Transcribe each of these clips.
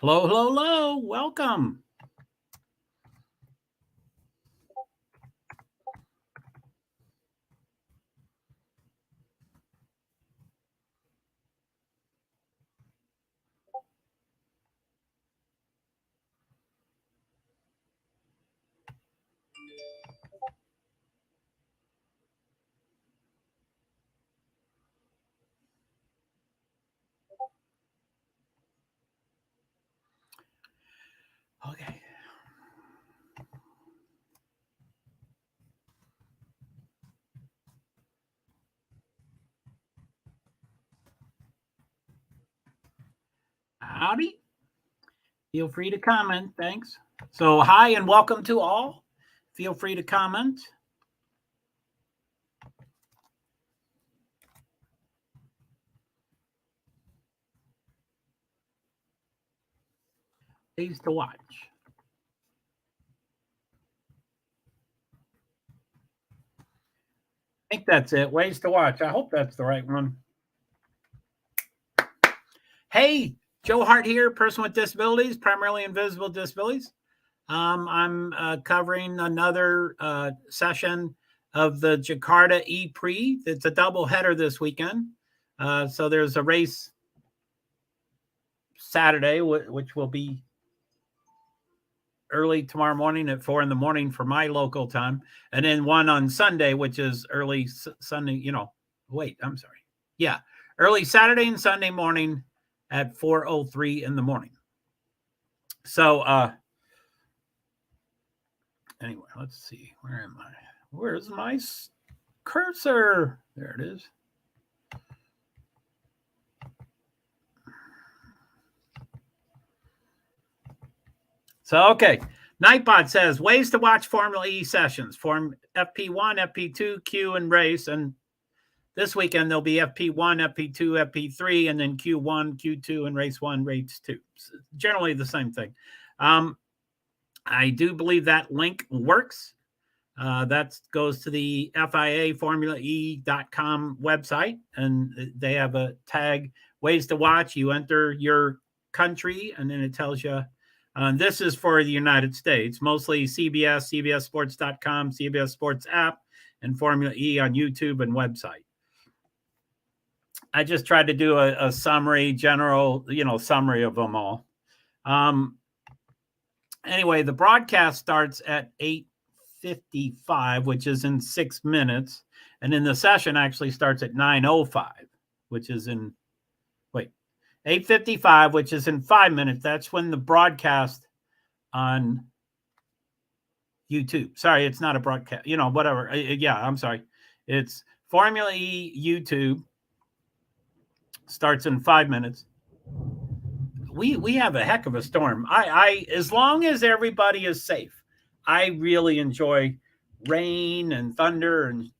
Hello, hello, hello. Welcome. Okay. Howdy. Feel free to comment. Thanks. So, hi and welcome to all. Feel free to comment. Things to watch. I think that's it. Ways to watch. I hope that's the right one. Hey, JoeHart here, person with disabilities, primarily invisible disabilities. I'm covering another session of the Jakarta E-Prix. It's a double header this weekend. So there's a race Saturday, which will be early tomorrow morning at 4 a.m. for my local time. And then one on Sunday, which is early Sunday, I'm sorry. Yeah. Early Saturday and Sunday morning at 4:03 in the morning. So, anyway, let's see. Where am I? Where's my cursor? There it is. So, okay. Nightbot says ways to watch Formula E sessions. Form FP1, FP2, Q, and race. And this weekend there'll be FP1, FP2, FP3, and then Q1, Q2, and race 1, race 2. Generally the same thing. I do believe that link works. That goes to the FIA formulae.com website, and they have a tag ways to watch. You enter your country, and then it tells you. This is for the United States, mostly CBS, CBSSports.com, CBS Sports app, and Formula E on YouTube and website. I just tried to do a summary, general, summary of them all. Anyway, the broadcast starts at 8:55, which is in 6 minutes. And then the session actually starts at 9:05, which is in 8:55, which is in 5 minutes. That's when the broadcast on YouTube. Sorry, it's not a broadcast, whatever. Yeah, I'm sorry. It's Formula E YouTube. Starts in 5 minutes. We have a heck of a storm. I as long as everybody is safe, I really enjoy rain and thunder and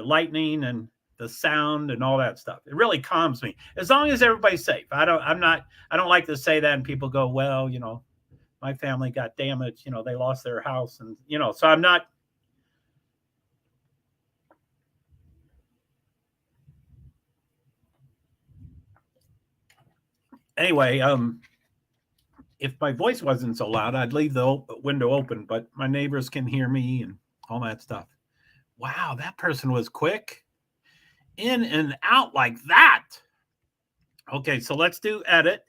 lightning and the sound and all that stuff. It really calms me. As long as everybody's safe. I don't like to say that and people go, well, my family got damaged, they lost their house and so I'm not. Anyway, if my voice wasn't so loud, I'd leave the window open, but my neighbors can hear me and all that stuff. Wow, that person was quick. In and out like that. Okay, so let's do edit.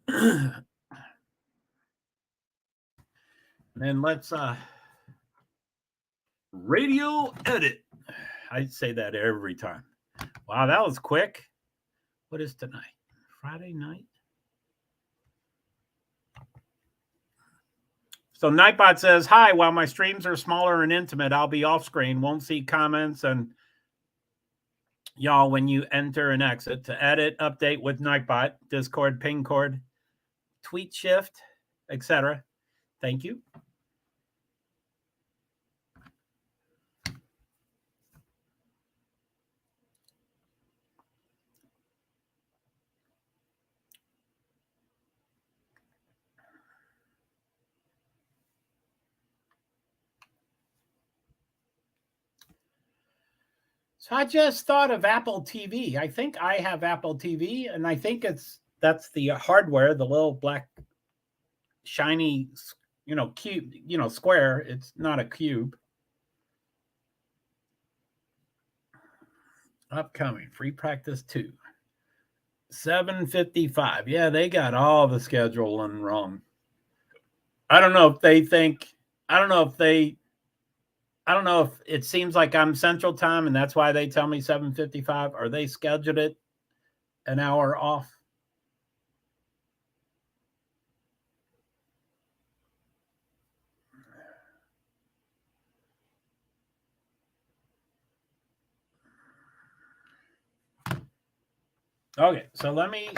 And then let's radio edit. I say that every time. Wow, that was quick. What is tonight? Friday night? So Nightbot says, hi, while my streams are smaller and intimate, I'll be off screen. Won't see comments and y'all when you enter and exit. To edit, update with Nightbot, Discord, ping cord, tweet shift, etc. Thank you. So I just thought of Apple TV. I think I have Apple TV, and I think it's that's the hardware, the little black shiny, cube, square. It's not a cube. Upcoming free practice 2. 7:55. Yeah, they got all the scheduling wrong. I don't know if it seems like I'm Central Time and that's why they tell me 7:55, or they scheduled it an hour off. Okay, so let me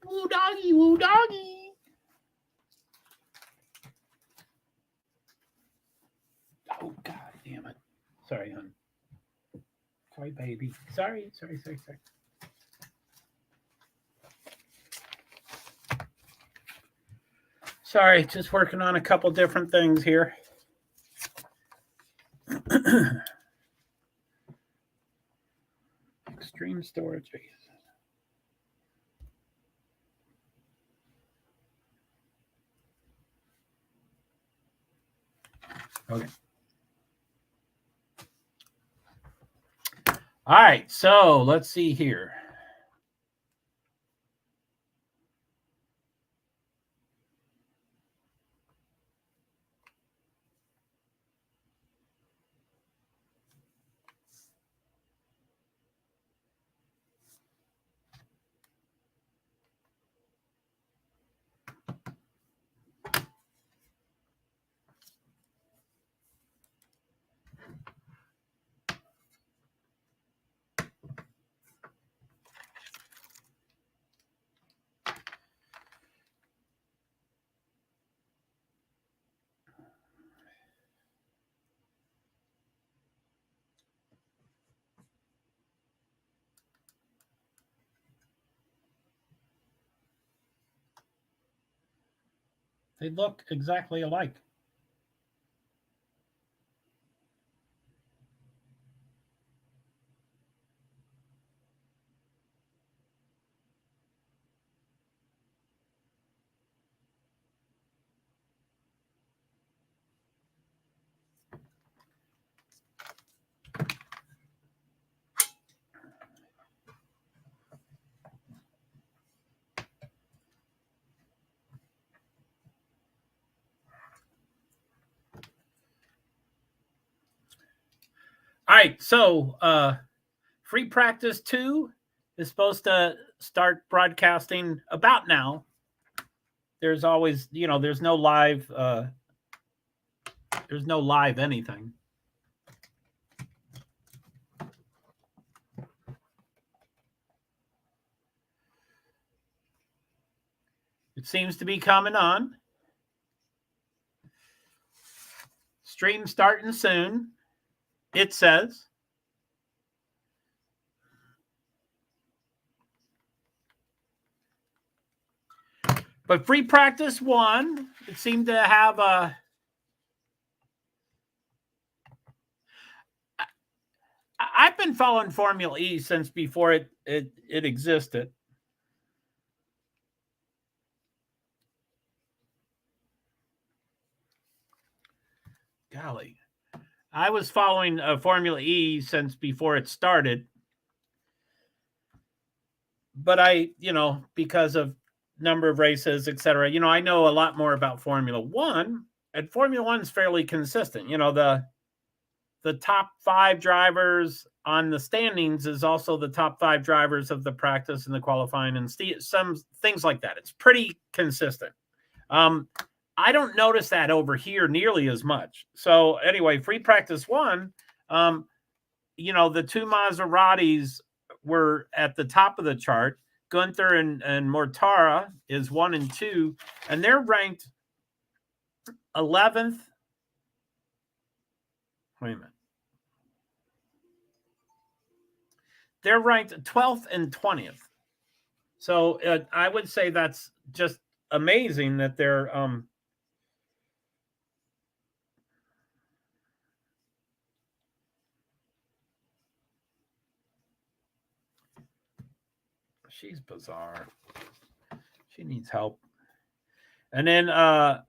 woo doggy, woo doggy. Oh, God damn it. Sorry, hon. Sorry, baby. Sorry. Sorry, just working on a couple different things here. Extreme storage. Okay. All right, so let's see here. They look exactly alike. All right, so free practice 2 is supposed to start broadcasting about now. There's always, there's no live anything. It seems to be coming on. Stream starting soon, it says. But free practice 1, it seemed to have a... I've been following Formula E since before it existed. Golly. I was following Formula E since before it started. But I, because of number of races, etc., I know a lot more about Formula 1. And Formula One's fairly consistent. You know, the top 5 drivers on the standings is also the top 5 drivers of the practice and the qualifying and some things like that. It's pretty consistent. I don't notice that over here nearly as much. So anyway, free practice 1, you know, the 2 Maseratis were at the top of the chart. Gunther and Mortara is 1 and 2, and they're ranked 11th. Wait a minute. They're ranked 12th and 20th. So I would say that's just amazing that they're she's bizarre. She needs help. And then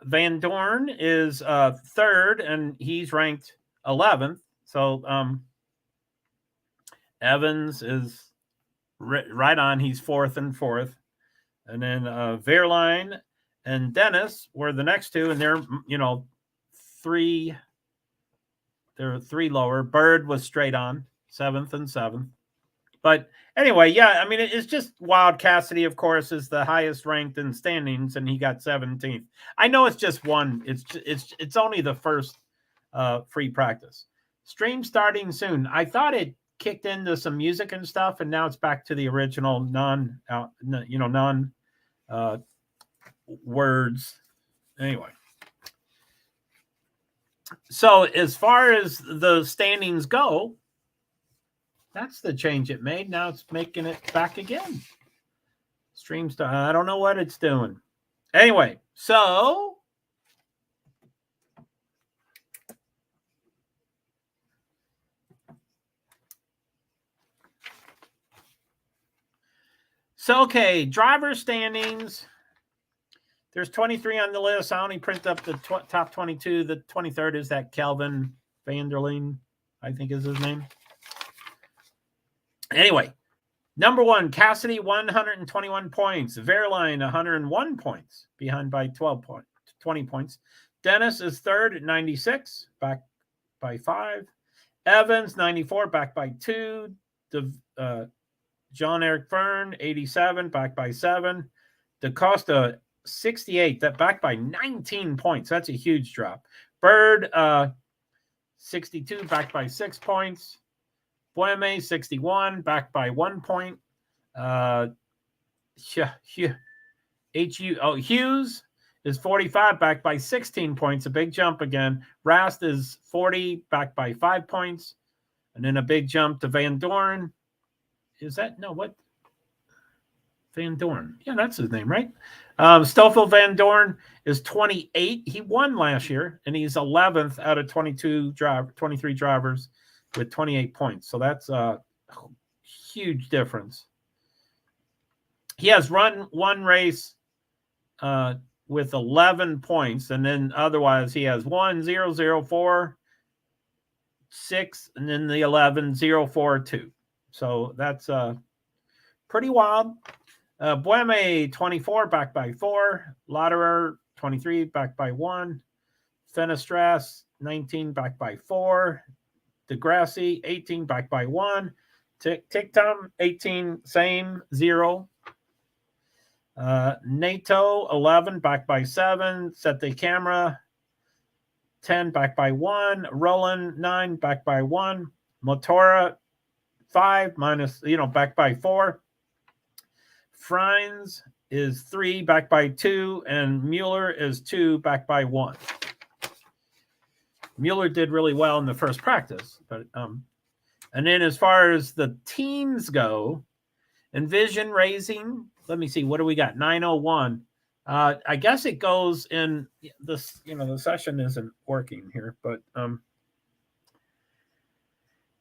Van Dorn is 3rd, and he's ranked 11th. So Evans is right on. He's 4th and 4th. And then Wehrlein and Dennis were the next 2, and they're, you know, 3. They're 3 lower. Bird was straight on, 7th and 7th. But anyway, yeah, I mean, it's just wild. Cassidy, of course, is the highest ranked in standings, and he got 17th. I know it's just one. It's only the first free practice. Stream starting soon. I thought it kicked into some music and stuff, and now it's back to the original non words. Anyway. So as far as the standings go, that's the change it made. Now it's making it back again. Stream start. I don't know what it's doing. Anyway, so okay, driver standings. There's 23 on the list. I only print up the top 22. The 23rd is that Kelvin Vanderleen, I think is his name. Anyway, number 1, Cassidy, 121 points. Wehrlein, 101 points, behind by 20 points. Dennis is 3rd at 96, back by 5. Evans, 94, back by 2. John Eric Fern, 87, back by 7. DaCosta, 68, that back by 19 points. That's a huge drop. Bird, 62, back by 6 points. Bueme, 61, back by 1 point. Hughes is 45, back by 16 points. A big jump again. Rast is 40, back by 5 points. And then a big jump to Van Dorn. Is that? No, what? Van Dorn. Yeah, that's his name, right? Stoffel Van Dorn is 28. He won last year, and he's 11th out of 23 drivers with 28 points. So that's a huge difference. He has run one race with 11 points, and then otherwise he has 1, 0, 0, 4, 6, and then the 11, 0, 4, 2. So that's pretty wild. Bueme, 24, back by 4. Lauderer, 23, back by 1. Fenestras, 19, back by 4. DeGrassi, 18, back by 1. Tictum, 18, same, 0. NATO, 11, back by 7. Set the camera, 10, back by 1. Roland, 9, back by 1. Motora, 5, minus, back by 4. Freins is 3, back by 2, and Mueller is 2, back by 1. Mueller did really well in the first practice, but and then as far as the teams go, Envision Racing, let me see, what do we got? 901. I guess it goes in this, the session isn't working here, but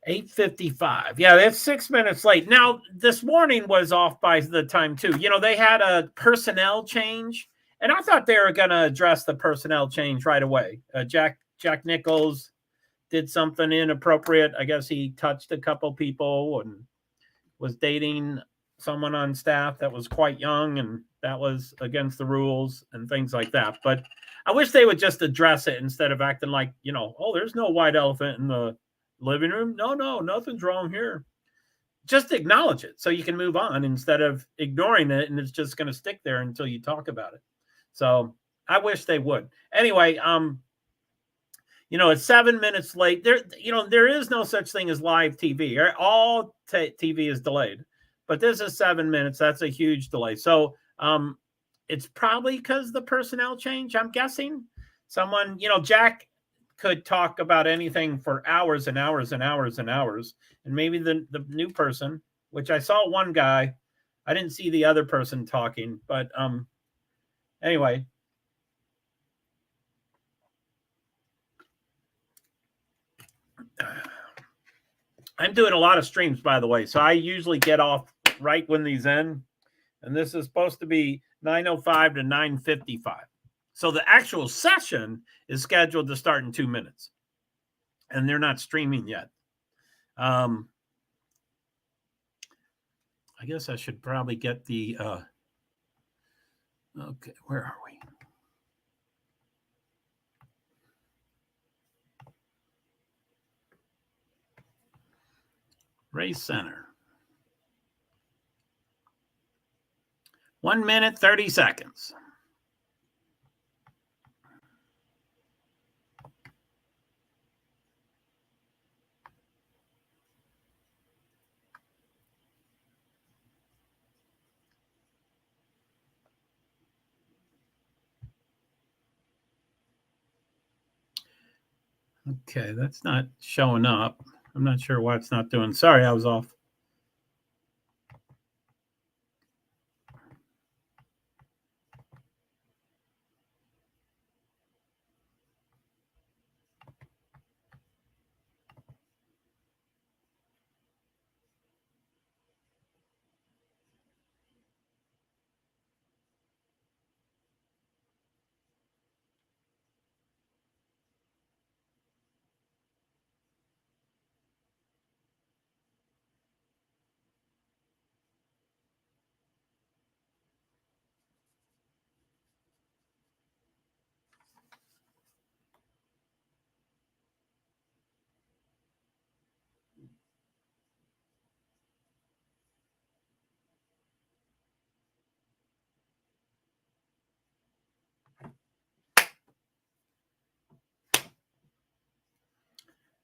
8:55. Yeah, that's 6 minutes late. Now, this morning was off by the time too. They had a personnel change, and I thought they were going to address the personnel change right away. Jack Nichols did something inappropriate. I guess he touched a couple people and was dating someone on staff that was quite young, and that was against the rules and things like that. But I wish they would just address it instead of acting like, oh, there's no white elephant in the living room. No, nothing's wrong here. Just acknowledge it so you can move on instead of ignoring it, and it's just going to stick there until you talk about it. So I wish they would. Anyway, it's 7 minutes late. There is no such thing as live TV. All TV is delayed, but this is 7 minutes. That's a huge delay. So it's probably because the personnel change, I'm guessing. Someone, Jack could talk about anything for hours and hours and hours and hours. And maybe the new person, which I saw one guy, I didn't see the other person talking, but anyway. I'm doing a lot of streams, by the way, so I usually get off right when these end, and this is supposed to be 9:05 to 9:55. So the actual session is scheduled to start in 2 minutes, and they're not streaming yet. I guess I should probably get the okay, where are we? Race Center. 1 minute, 30 seconds. Okay, that's not showing up. I'm not sure why it's not doing. Sorry, I was off.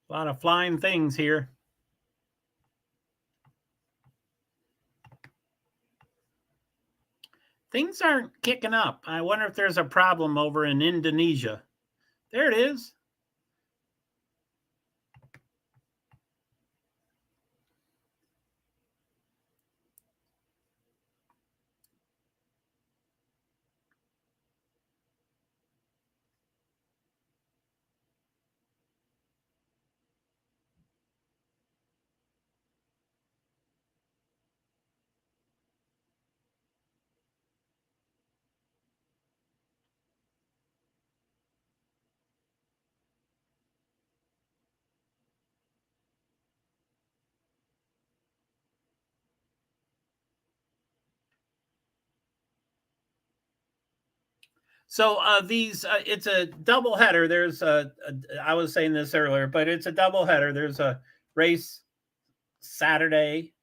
A lot of flying things here. Things aren't kicking up. I wonder if there's a problem over in Indonesia. There it is. So it's a double header. There's I was saying this earlier, but it's a double header. There's a race Saturday,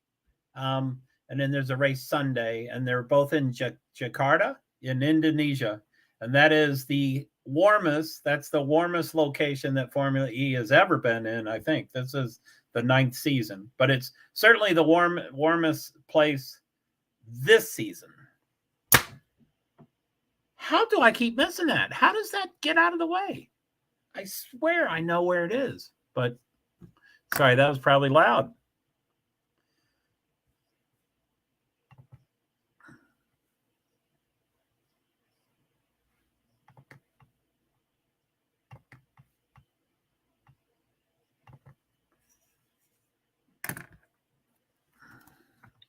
and then there's a race Sunday, and they're both in Jakarta in Indonesia, and that is the warmest. That's the warmest location that Formula E has ever been in. I think this is the 9th season, but it's certainly the warmest place this season. How do I keep missing that? How does that get out of the way? I swear I know where it is, but sorry, that was probably loud.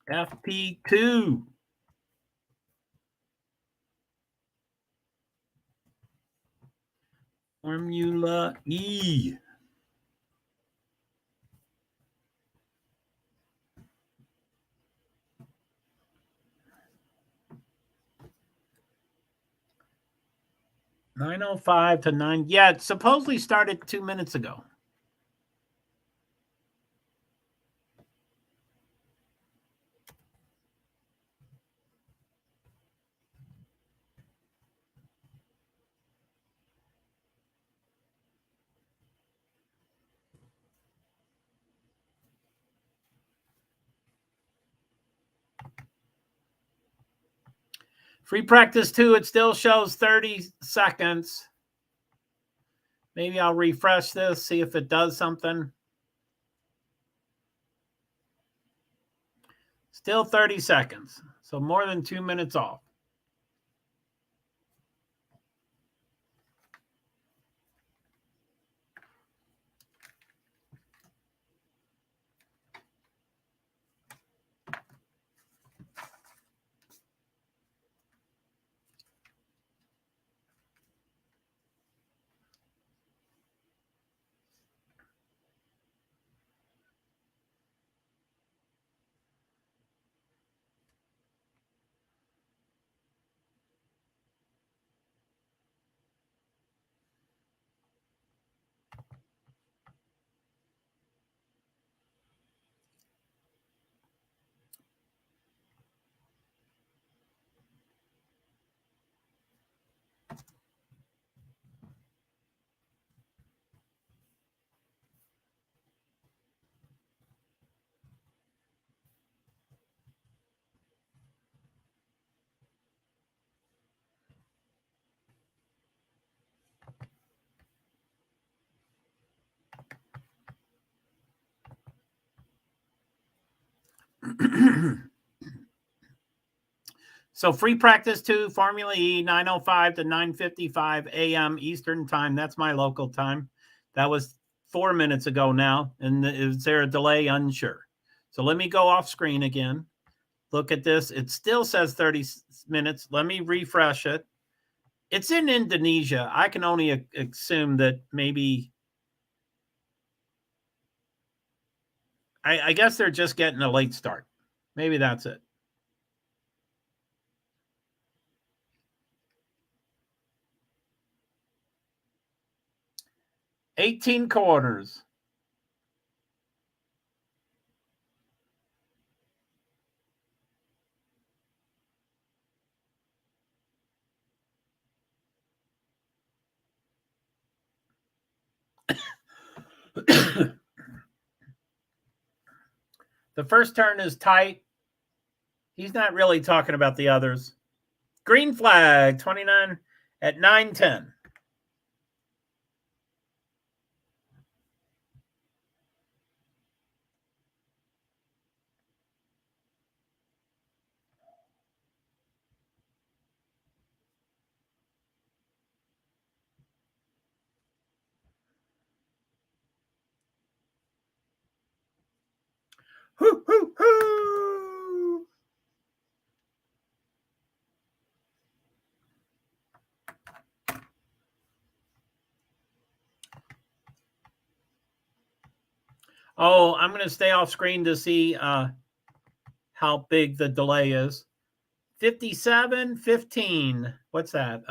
FP2. Formula E. 9:05 to 9. Yeah, it supposedly started 2 minutes ago. Free practice 2, it still shows 30 seconds. Maybe I'll refresh this, see if it does something. Still 30 seconds. So more than 2 minutes off. So free practice 2, Formula E, 9:05 to 9:55 a.m. Eastern time. That's my local time. That was 4 minutes ago now. And is there a delay? Unsure. So let me go off screen again. Look at this. It still says 30 minutes. Let me refresh it. It's in Indonesia. I can only assume that maybe, I guess they're just getting a late start. Maybe that's it. 18 quarters. The first turn is tight. He's not really talking about the others. Green flag, 29 at 9:10. Hoo, hoo, hoo. Oh, I'm going to stay off screen to see how big the delay is. 57:15. What's that?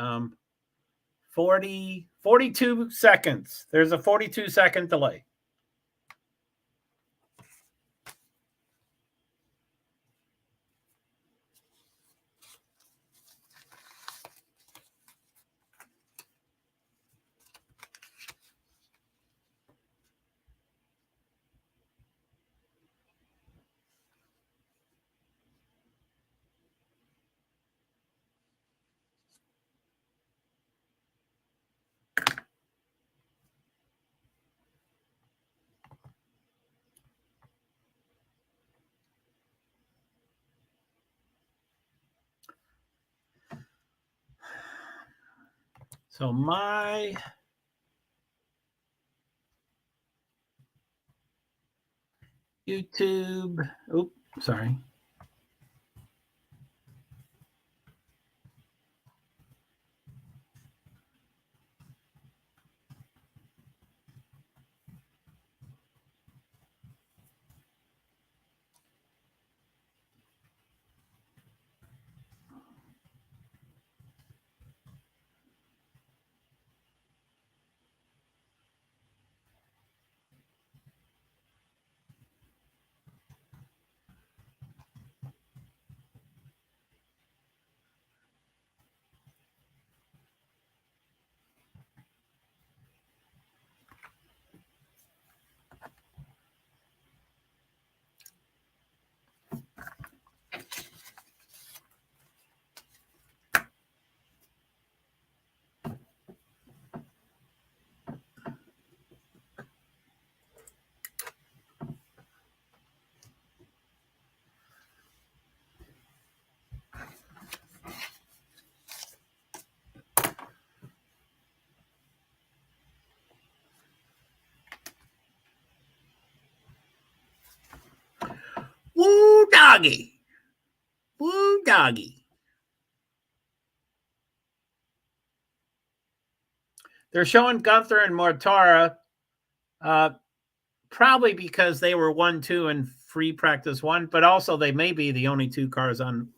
42 seconds. There's a 42-second delay. So my YouTube, oops, sorry. doggy. Woo doggy. They're showing Gunther and Mortara, probably because they were 1-2 in free practice 1, but also they may be the only 2 cars on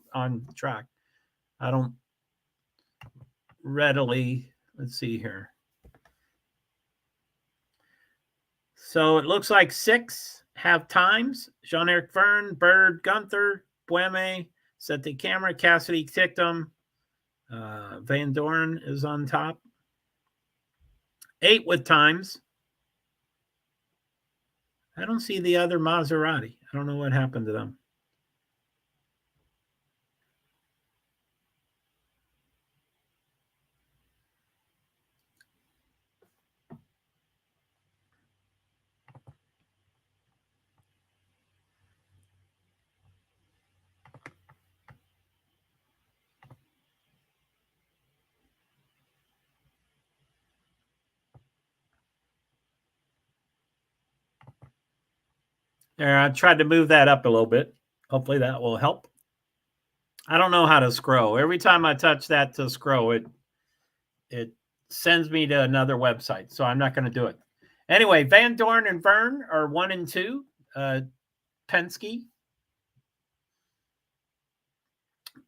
track. I don't readily, let's see here. So it looks like 6 have times. Jean-Eric Verne, Bird, Gunther, Bueme, set the camera, Cassidy ticked them. Van Dorn is on top. 8 with times. I don't see the other Maserati. I don't know what happened to them. There, I tried to move that up a little bit. Hopefully that will help. I don't know how to scroll. Every time I touch that to scroll, it sends me to another website. So I'm not going to do it. Anyway, Van Dorn and Verne are 1 and 2. Penske.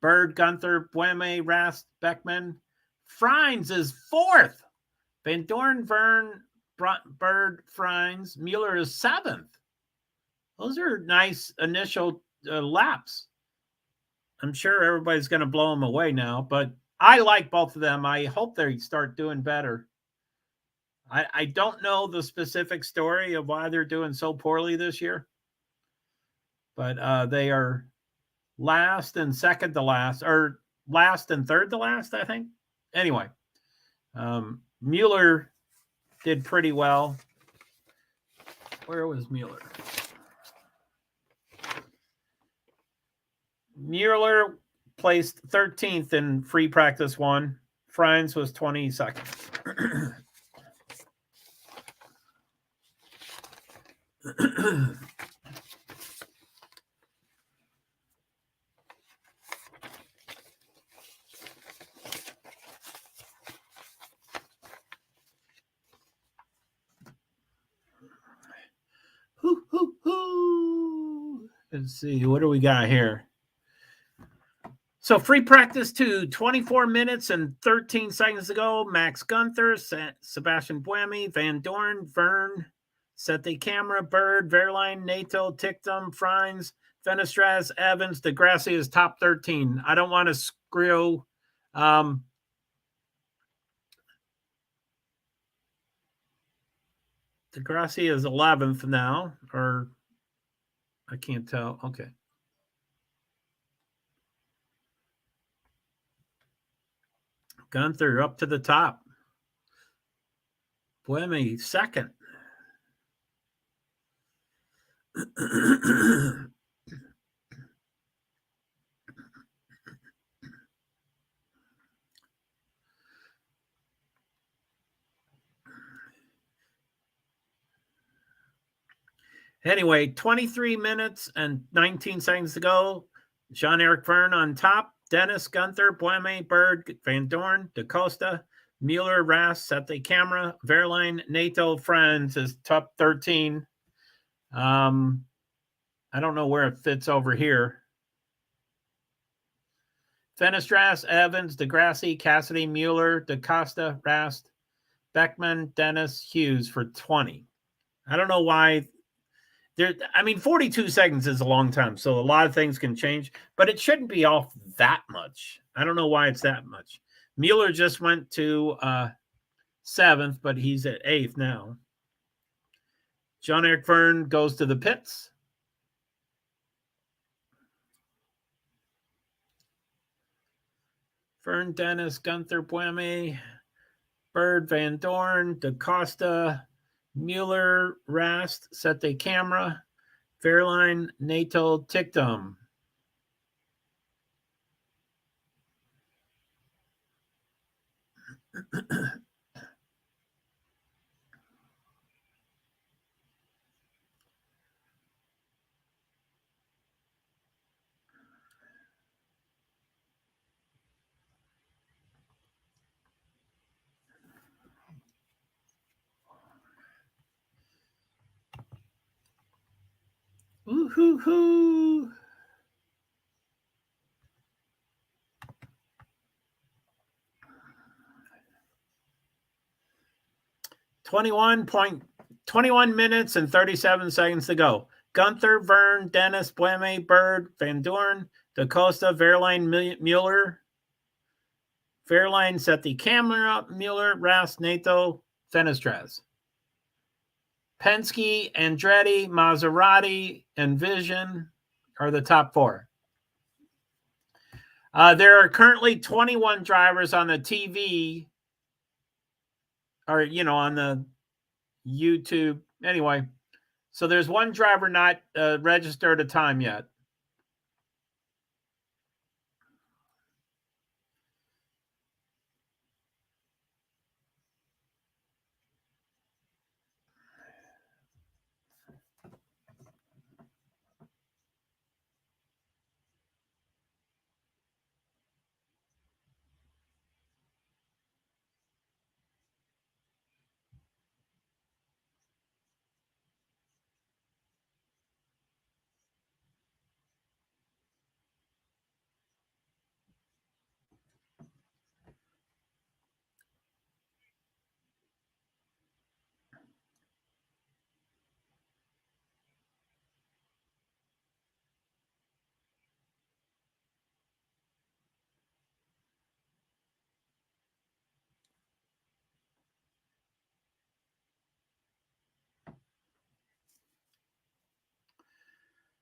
Bird, Gunther, Bueme, Rast, Beckman. Freins is 4th. Van Dorn, Verne, Bird, Freins. Mueller is 7th. Those are nice initial laps. I'm sure everybody's going to blow them away now, but I like both of them. I hope they start doing better. I don't know the specific story of why they're doing so poorly this year, but they are last and second to last, or last and third to last, I think. Anyway, Mueller did pretty well. Where was Mueller? Mueller placed 13th in free practice 1. Freins was 22nd. Let's see, what do we got here? So free practice 2, 24 minutes and 13 seconds to go. Max Gunther, Sebastian Buemi, Van Dorn, Verne, set the camera, Bird, Verline, Nato, Tictum, Freins, Fenestras, Evans, DeGrassi is top 13. I don't want to screw. DeGrassi is 11th now, or I can't tell. Okay. Gunther up to the top. Buemi second. Anyway, 23 minutes and 19 seconds to go. Jean-Eric Verne on top. Dennis, Gunther, Buemi, Bird, Van Dorn, DaCosta, Mueller, Rast, set the camera. Verline, Nato, Friends is top 13. I don't know where it fits over here. Fenestras, Evans, DeGrassi, Cassidy, Mueller, DaCosta, Rast, Beckman, Dennis, Hughes for 20. I don't know why. 42 seconds is a long time, so a lot of things can change, but it shouldn't be off that much. I don't know why it's that much. Mueller just went to 7th, but he's at 8th now. Jean-Eric Verne goes to the pits. Verne, Dennis, Gunther, Buemi, Bird, Van Dorn, DaCosta, Mueller, Rast, set the camera. Verline, Nato, Tictum. Hoo. 21 minutes and 37 seconds to go. Gunther, Vern, Dennis, Bueme, Bird, Van Dorn, DaCosta, Verline, Mueller. Verline set the camera up. Mueller, Rast, Nato, Fenestras. Penske, Andretti, Maserati, and Vision are the top four. There are currently 21 drivers on the TV, or, on the YouTube. Anyway, so there's one driver not registered a time yet.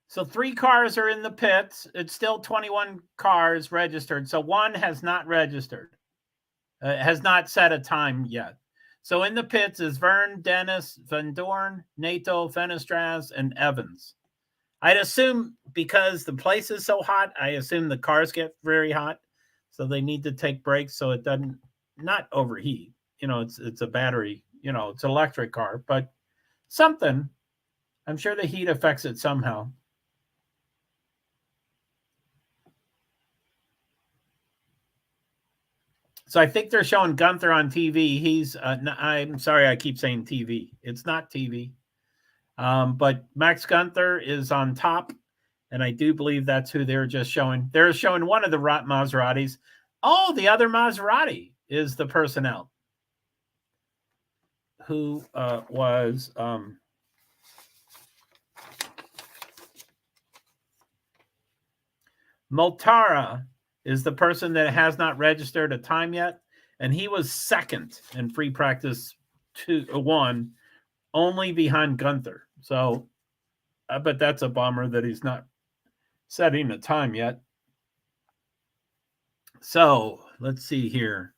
So 3 cars are in the pits. It's still 21 cars registered. So one has not registered, has not set a time yet. So in the pits is Vern, Dennis, Van Dorn, Nato, Fenestras, and Evans. I'd assume because the place is so hot, I assume the cars get very hot. So they need to take breaks so it doesn't not overheat. It's a battery, it's an electric car, but something. I'm sure the heat affects it somehow. So I think they're showing Gunther on TV. He's, I'm sorry, I keep saying TV. It's not TV. But Max Gunther is on top, and I do believe that's who they're just showing. They're showing one of the Maseratis. Oh, the other Maserati is the personnel who was Multara is the person that has not registered a time yet, and he was second in free practice 1, only behind Gunther. So I bet that's a bummer that he's not setting a time yet. So let's see here.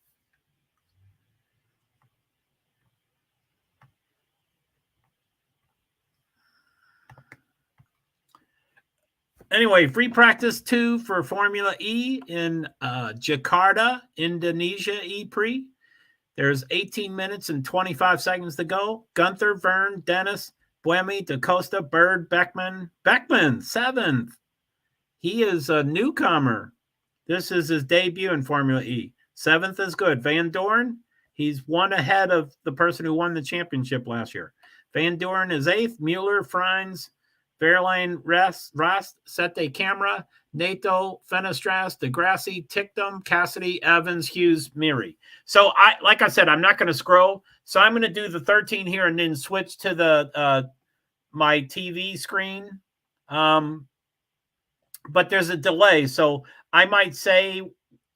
Anyway, free practice 2 for Formula E in Jakarta, Indonesia E-Prix. There's 18 minutes and 25 seconds to go. Gunther, Vern, Dennis, Buemi, DaCosta, Bird, Beckman, 7th. He is a newcomer. This is his debut in Formula E. 7th is good. Van Dorn, he's 1 ahead of the person who won the championship last year. Van Dorn is 8th. Mueller, Freins, Verline, Rast, Sete Camera, Nato, Fenestras, DeGrassi, Tictum, Cassidy, Evans, Hughes, Miri. So like I said, I'm not going to scroll. So I'm going to do the 13 here and then switch to the my TV screen. But there's a delay, so I might say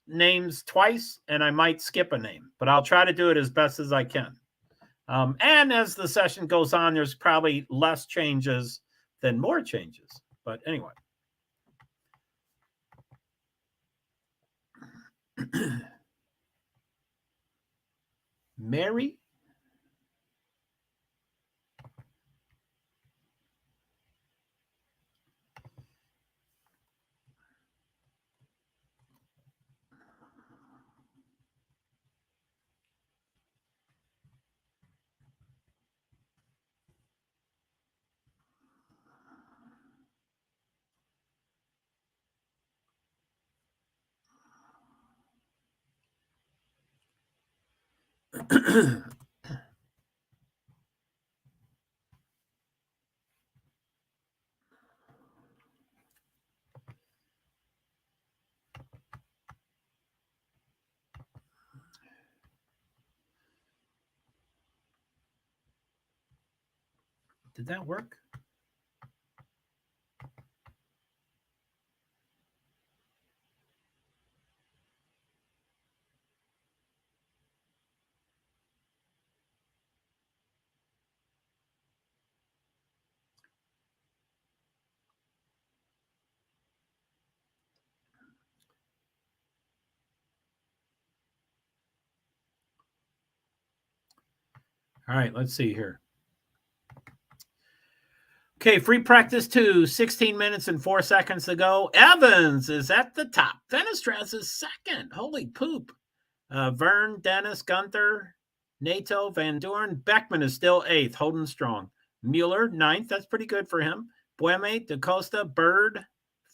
names twice and I might skip a name, but I'll try to do it as best as I can. And as the session goes on, there's probably less changes than more changes. But anyway. Mary? Did that work? All right, let's see here. Okay, free practice 2, 16 minutes and 4 seconds to go. Evans is at the top. Fenestras is second. Holy poop. Vern, Dennis, Gunther, Nato, Van Doren. Beckman is still 8th, holding strong. Mueller, 9th. That's pretty good for him. Bueme, DaCosta, Bird,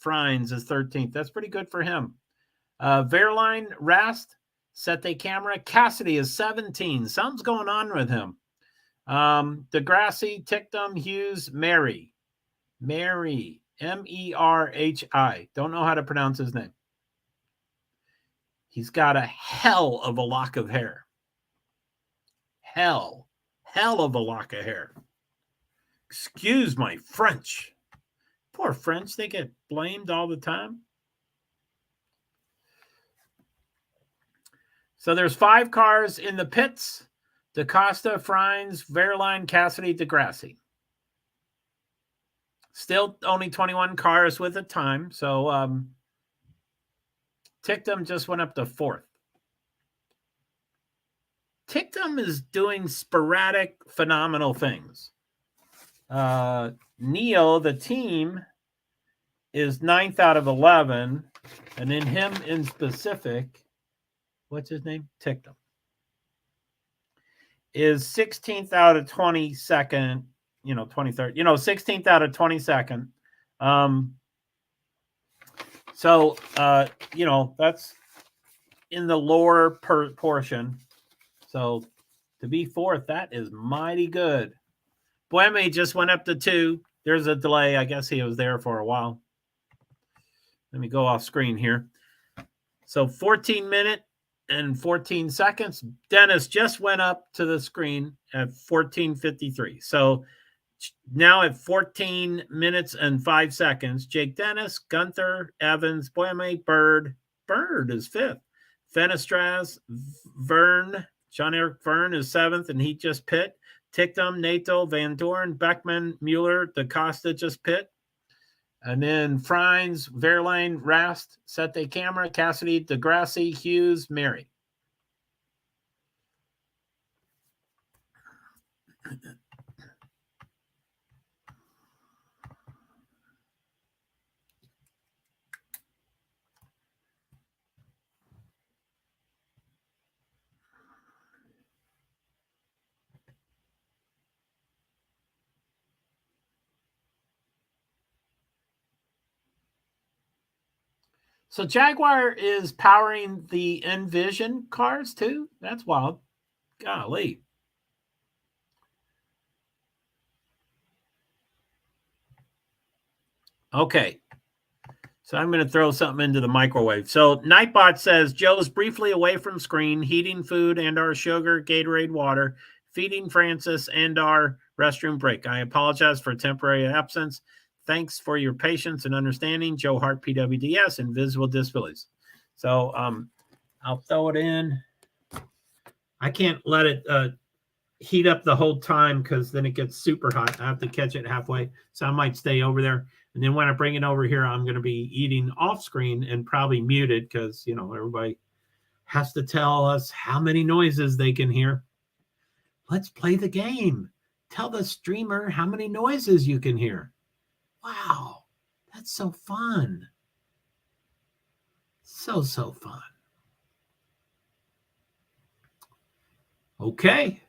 Frines is 13th. That's pretty good for him. Verline, Rast, Sete Camera. Cassidy is 17. Something's going on with him. Degrassi, Tictum, Hughes, Mary, Merhi. Don't know how to pronounce his name. He's got a hell of a lock of hair. Hell of a lock of hair. Excuse my French. Poor French, they get blamed all the time. So there's 5 cars in the pits. DaCosta, Frines, Verline, Cassidy, Degrassi. Still only 21 cars with a time. So Tictum just went up to 4th. Tictum is doing sporadic, phenomenal things. Neo, the team, is 9th out of 11. And then him in specific, what's his name? Tictum. Is 16th out of 22nd, 23rd, 16th out of 22nd. So, that's in the lower portion. So to be 4th, that is mighty good. Bueme just went up to 2. There's a delay. I guess he was there for a while. Let me go off screen here. So 14 minutes and 14 seconds. Dennis just went up to the screen at 14:53. So now at 14 minutes and 5 seconds, Jake Dennis, Gunther, Evans, Bueme, Bird. Bird is 5th. Fenestras, Vern, Jean-Eric Vern is 7th, and he just pit. Tictum, Nato, Van Doren, Beckman, Mueller, DaCosta just pit. And then Frines, Verlaine, Rast, Sete Camera, Cassidy, Degrassi, Hughes, Merhi. So Jaguar is powering the Envision cars too? That's wild. Golly. Okay. So I'm going to throw something into the microwave. So Nightbot says, Joe's briefly away from screen, heating food and our sugar, Gatorade water, feeding Francis and our restroom break. I apologize for temporary absence. Thanks for your patience and understanding. JoeHart, PwD's, Invisible Disabilities. So I'll throw it in. I can't let it heat up the whole time because then it gets super hot. I have to catch it halfway. So I might stay over there. And then when I bring it over here, I'm going to be eating off screen and probably muted because, everybody has to tell us how many noises they can hear. Let's play the game. Tell the streamer how many noises you can hear. Wow, that's so fun. So fun. Okay.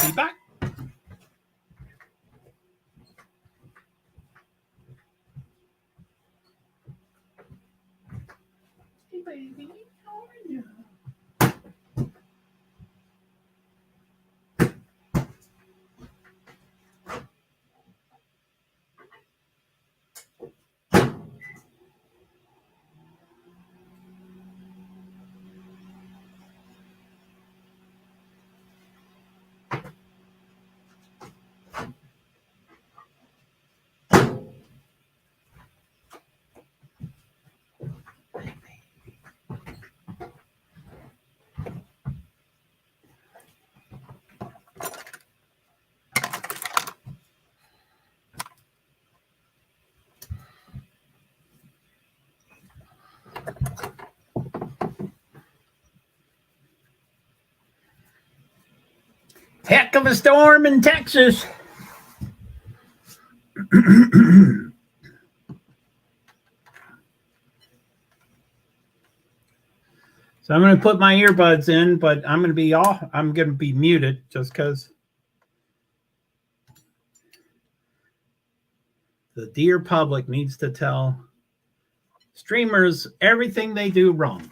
Be back. Hey, baby, how are you? Heck of a storm in Texas. So I'm going to put my earbuds in, but I'm going to be off. I'm going to be muted just because the dear public needs to tell streamers everything they do wrong.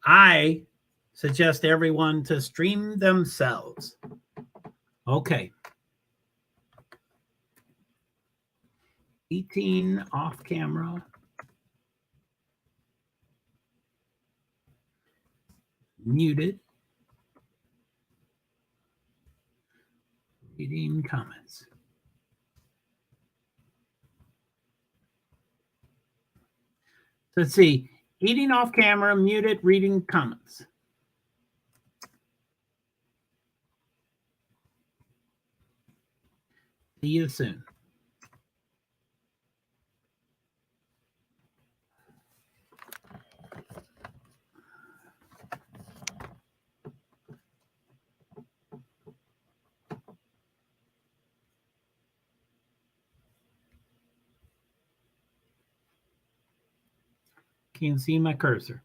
I suggest everyone to stream themselves. Okay. 18 off camera. Muted. Reading comments. So let's see. Eating off camera, muted, reading comments. See you soon. Can you see my cursor?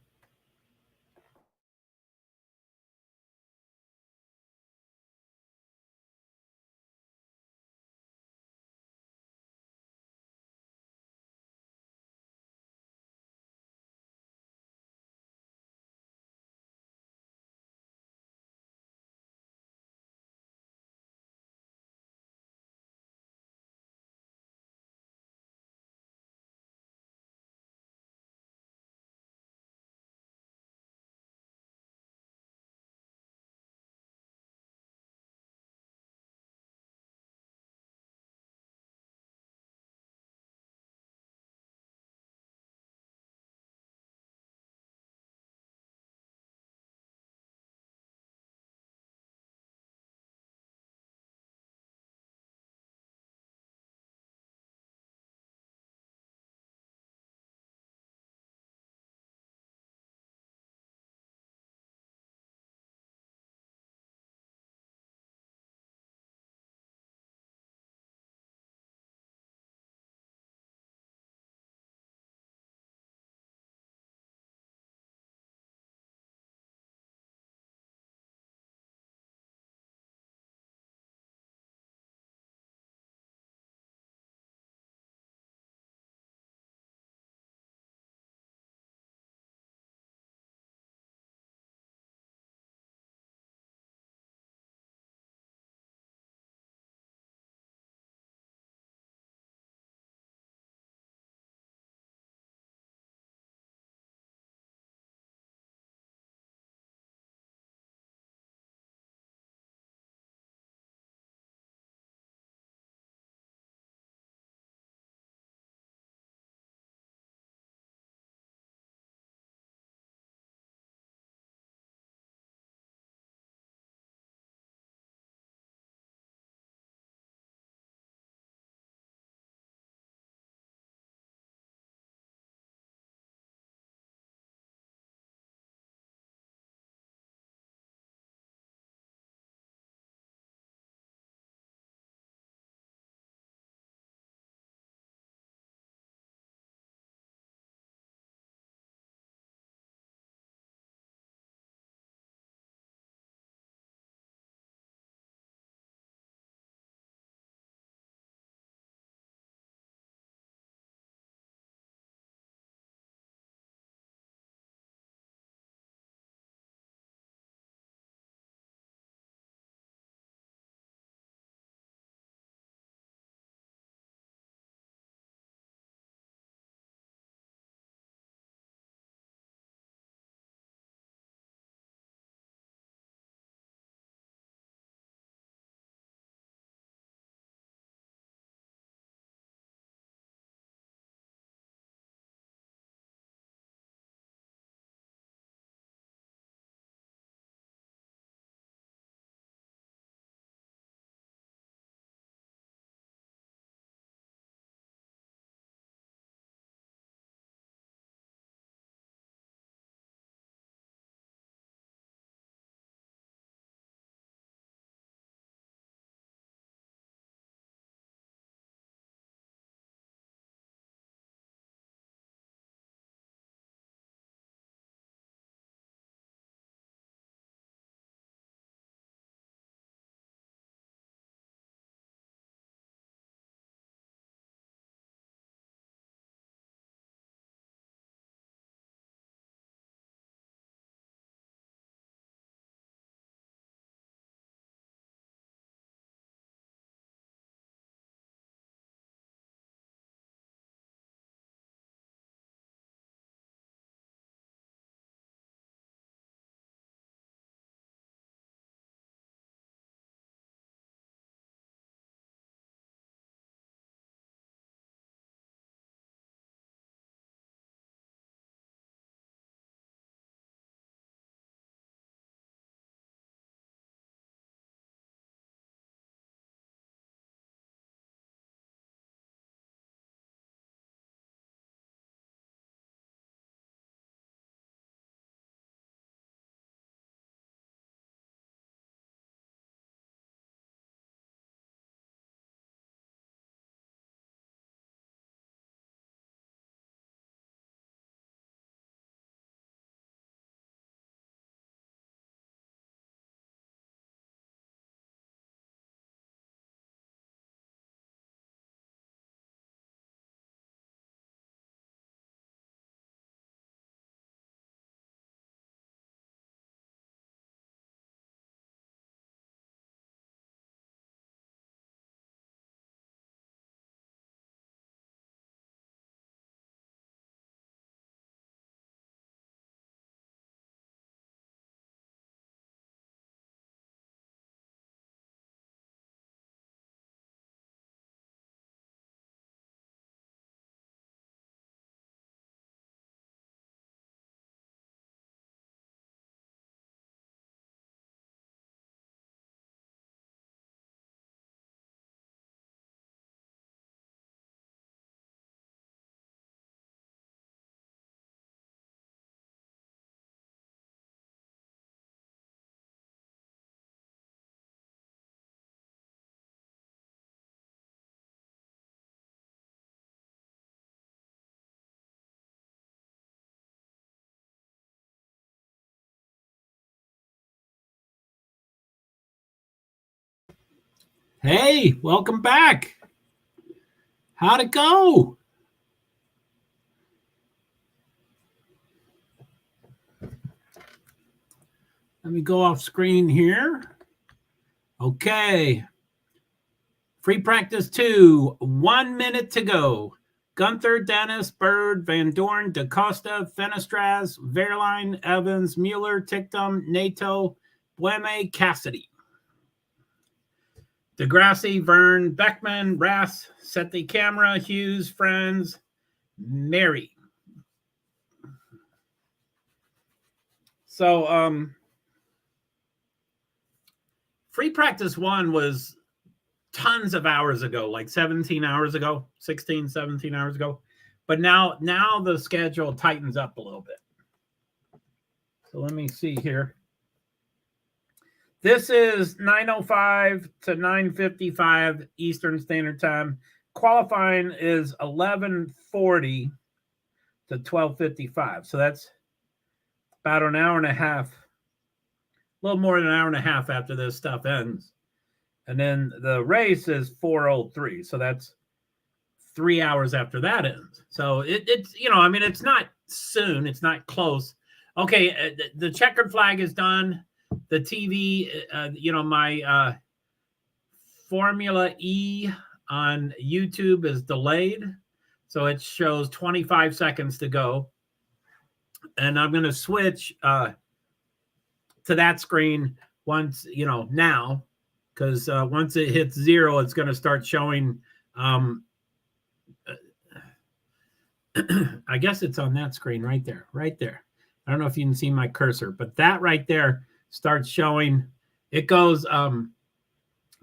Hey, welcome back. How'd it go? Let me go off screen here. Okay. Free practice 2, 1 minute to go. Gunther, Dennis, Bird, Van Dorn, DaCosta, Fenestraz, Verline, Evans, Mueller, Tictum, Nato, Bueme, Cassidy. DeGrassi, Vern, Beckman, Rass, Set the Camera, Hughes, Friends, Mary. So, free practice 1 was tons of hours ago, like 17 hours ago, 16, 17 hours ago. But now the schedule tightens up a little bit. So let me see here. This is 9:05 to 9:55 Eastern Standard Time. Qualifying is 11:40 to 12:55. So that's about an hour and a half, a little more than an hour and a half after this stuff ends. And then the race is 4:03. So that's 3 hours after that ends. So it's, it's not soon. It's not close. Okay, the checkered flag is done. The TV, my Formula E on YouTube is delayed. So it shows 25 seconds to go. And I'm going to switch to that screen once, now, because once it hits 0, it's going to start showing. I guess it's on that screen right there. I don't know if you can see my cursor, but that right there starts showing. It goes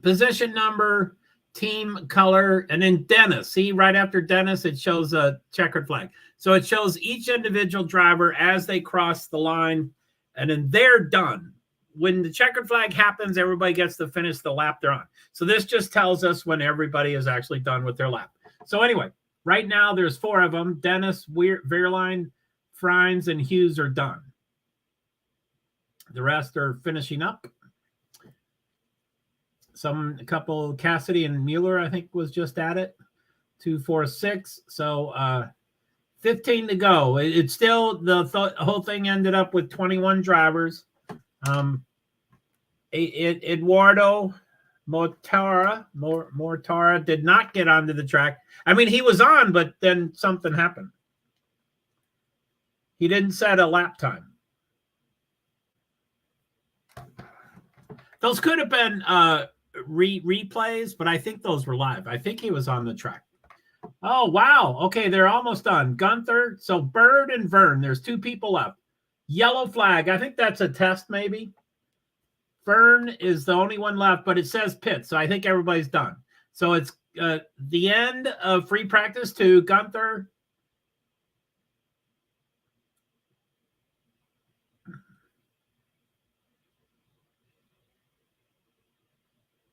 position number, team color, and then Dennis. See, right after Dennis, it shows a checkered flag. So it shows each individual driver as they cross the line, and then they're done. When the checkered flag happens, everybody gets to finish the lap they're on. So this just tells us when everybody is actually done with their lap. So anyway, right now there's 4 of them. Dennis, Verline, Frines, and Hughes are done. The rest are finishing up. A couple, Cassidy and Mueller, I think, was just at it. 2, 4, 6. So 15 to go. It's still, the whole thing ended up with 21 drivers. Eduardo Mortara did not get onto the track. I mean, he was on, but then something happened. He didn't set a lap time. Those could have been replays, but I think those were live. I think he was on the track. Oh, wow. Okay, they're almost done. Gunther, so Bird and Vern, there's 2 people left. Yellow flag. I think that's a test, maybe. Vern is the only one left, but it says pit, so I think everybody's done. So it's the end of free practice 2. Gunther.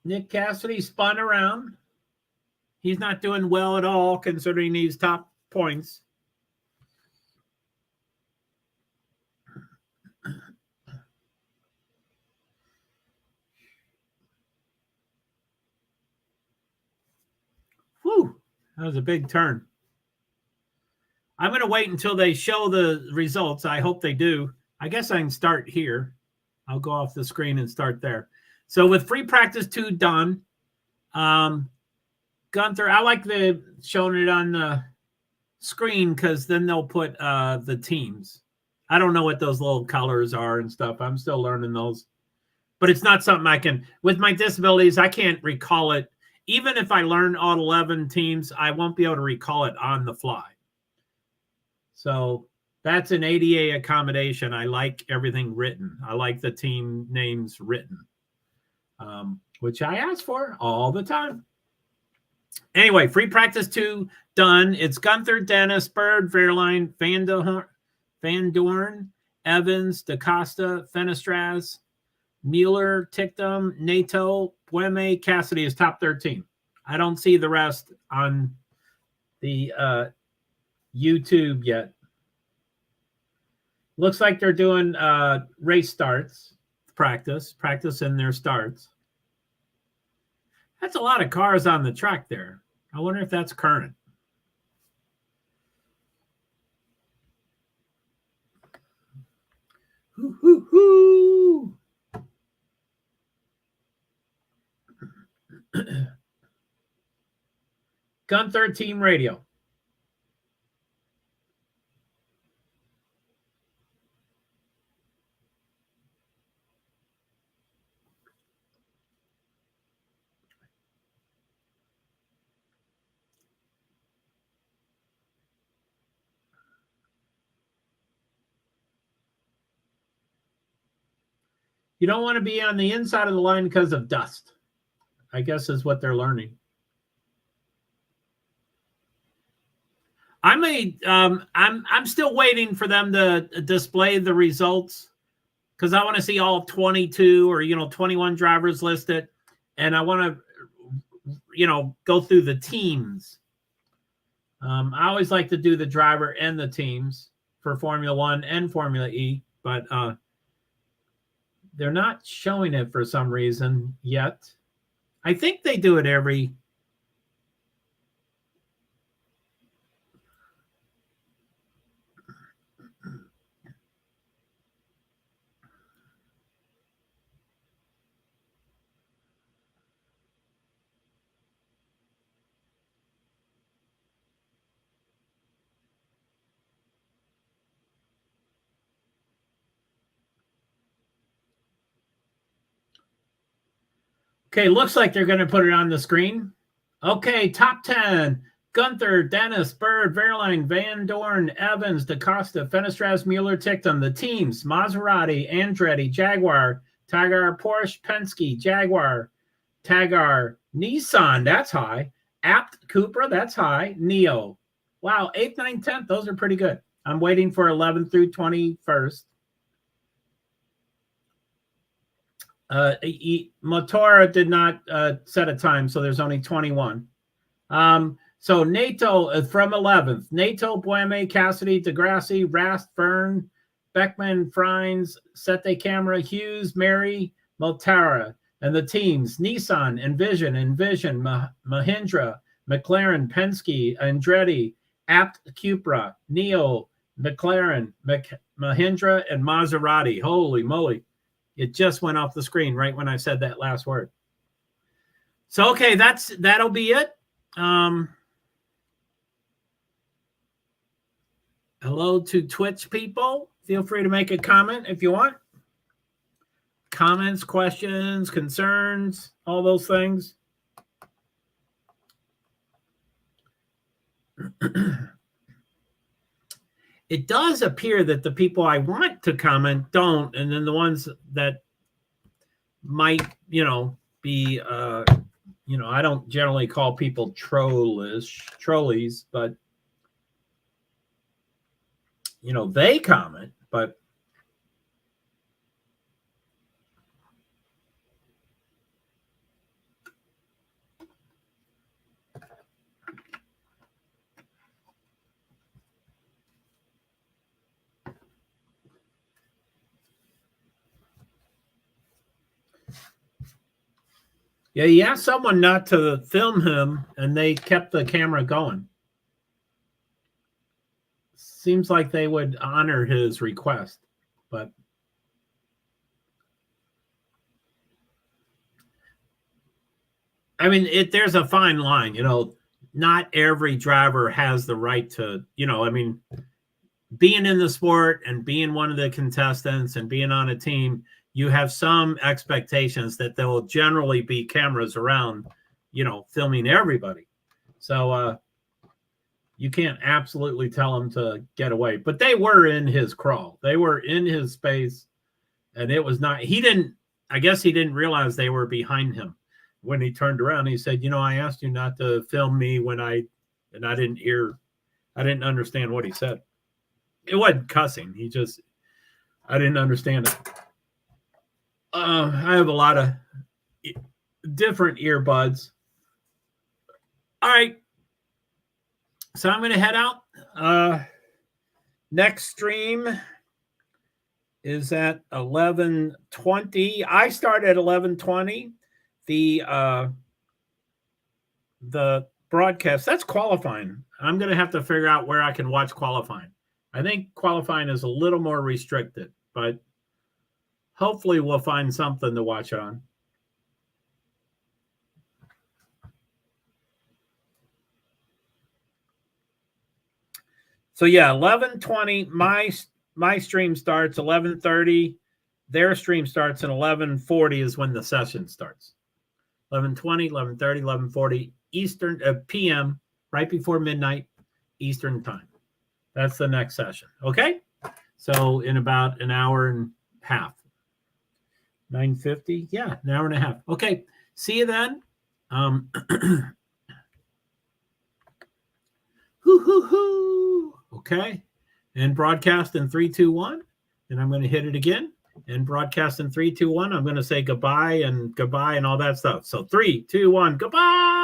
Nick Cassidy spun around. He's not doing well at all considering these top points. Whew, that was a big turn. I'm going to wait until they show the results. I hope they do. I guess I can start here. I'll go off the screen and start there. So with free practice 2 done, Gunther, I like the showing it on the screen because then they'll put the teams. I don't know what those little colors are and stuff. I'm still learning those. But it's not something I can, with my disabilities, I can't recall it. Even if I learn all 11 teams, I won't be able to recall it on the fly. So that's an ADA accommodation. I like everything written. I like the team names written, which I ask for all the time. Anyway, free practice 2 done. It's Gunther, Dennis, Bird, Verline, Van Dorn, Evans, DaCosta, Fenestraz, Mueller, Tictum, Nato, Bueme, Cassidy is top 13. I don't see the rest on the YouTube yet. Looks like they're doing race starts, practice in their starts. That's a lot of cars on the track there. I wonder if that's current. Hoo, hoo, hoo. Gunther Team Radio. You don't want to be on the inside of the line because of dust, I guess is what they're learning. I'm still waiting for them to display the results because I want to see all 22 or 21 drivers listed, and I want to go through the teams. I always like to do the driver and the teams for Formula One and Formula E, but they're not showing it for some reason yet. I think they do it every. Okay, looks like they're going to put it on the screen. Okay, top 10. Gunther, Dennis, Bird, Verline, Van Dorn, Evans, DaCosta, Fenestras, Mueller, Ticktum. The teams, Maserati, Andretti, Jaguar, Tagar, Porsche, Penske, Jaguar, Tagar, Nissan, that's high. Apt, Cupra, that's high. Neo. Wow, 8th, 9th, 10th, those are pretty good. I'm waiting for 11th through 21st. Motora did not set a time, so there's only 21. So NATO from 11th. NATO, Bueme, Cassidy, DeGrassi, Rast, Vern, Beckman, Frines, Sete Camera, Hughes, Mary, Motara. And the teams, Nissan, Envision, Mahindra, McLaren, Penske, Andretti, Apt, Cupra, Neo, McLaren, Mahindra, and Maserati. Holy moly. It just went off the screen right when I said that last word. So, okay, that'll be it. Hello to Twitch people. Feel free to make a comment if you want. Comments, questions, concerns, all those things. It does appear that the people I want to comment don't, and then the ones that might, be, I don't generally call people trollies, but, they comment, but yeah, he asked someone not to film him, and they kept the camera going. Seems like they would honor his request, but I mean, there's a fine line, not every driver has the right to, being in the sport and being one of the contestants and being on a team, you have some expectations that there will generally be cameras around, filming everybody. So you can't absolutely tell him to get away. But they were in his crawl. They were in his space. And it was not, I guess he didn't realize they were behind him. When he turned around, he said, I asked you not to film me and I didn't understand what he said. It wasn't cussing. I didn't understand it. I have a lot of different earbuds. All right. So I'm going to head out. Next stream is at 11:20. I start at 11:20. The the broadcast. That's qualifying. I'm going to have to figure out where I can watch qualifying. I think qualifying is a little more restricted, but hopefully we'll find something to watch on. So yeah, 11:20. My stream starts 11:30. Their stream starts at 11:40 is when the session starts. 11:20, 11:30, 11:40 Eastern PM, right before midnight Eastern time. That's the next session. Okay. So in about an hour and a half. 9:50. Yeah, an hour and a half. Okay. See you then. Okay. And broadcast in 3, 2, 1. And I'm going to hit it again. And broadcast in 3, 2, 1. I'm going to say goodbye and all that stuff. So 3, 2, 1. Goodbye.